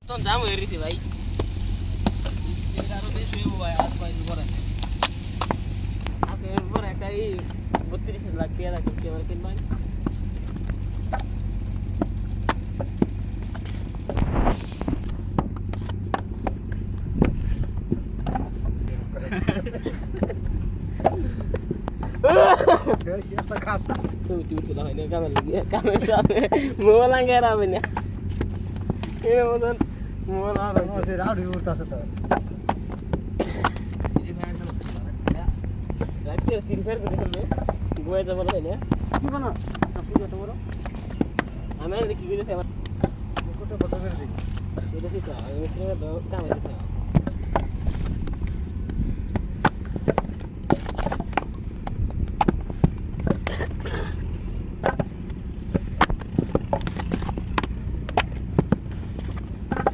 তখন জাম হয়ে গেছে ভাই আরো বেশি হইব ভাই আর কয়েক পরে আপনি এর পরে একটা এই 32 লাখ টাকা রাখছি আমার কিনবেন Tuh sudah ini kamera lagi kamera mau langgar apa ini ini mau langgar mau sih ada di urut asal lagi silver betul deh gue coba ini ya gimana aku coba bro ame lagi gitu sama aku coba coba sih udah sih kak ini kamera